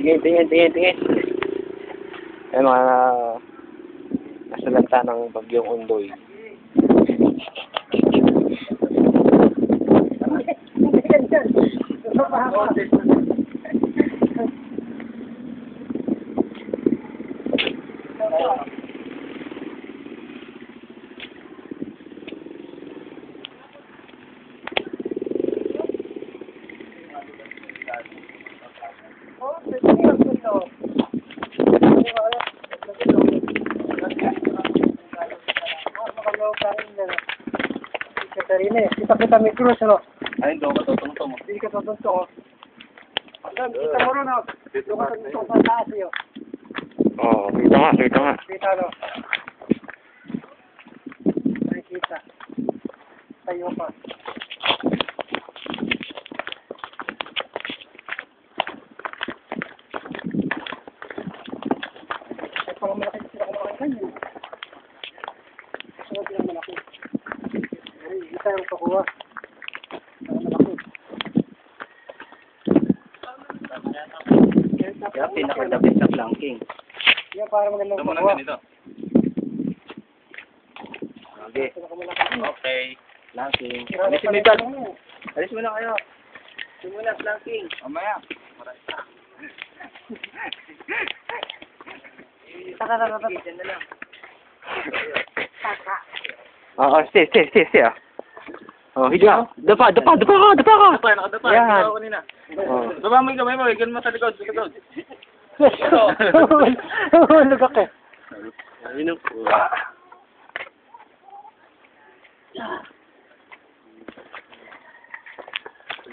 Tingin. Ay, mga nasalanta ng bagyong Undoy. Kita mikro sino? Ay, doon ka tutungtong. Hindi ka tutugtog. Kita mo rin, oh. Dito ka tutugtog sa taas, yo. Oo, kita nga. Kita, no? Ay, kita. Tayo pa. Ay, parang malaki sila kumakain kanyo. Sila sila malaki. Ay, kita yung pakuha. Kaya pinakadabit sa flanking. Yan, parang magandang Ito muna pakuha. ganito. Okay. Flanking. Alisin mo dyan. Alis mo na kayo. Alis mo na, flanking. Mamaya. Dyan na lang. Oo, stay. Oh, higa. Dapa ka. Nakadapa. Yan. Ikaw kanina. Oh. Baba mo yung kamay mo. Igan mo sa likod. Lugak eh. Ayun po.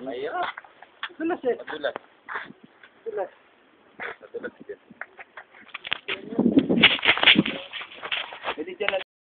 Ayun. Dulas eh. Madulas. Dulas.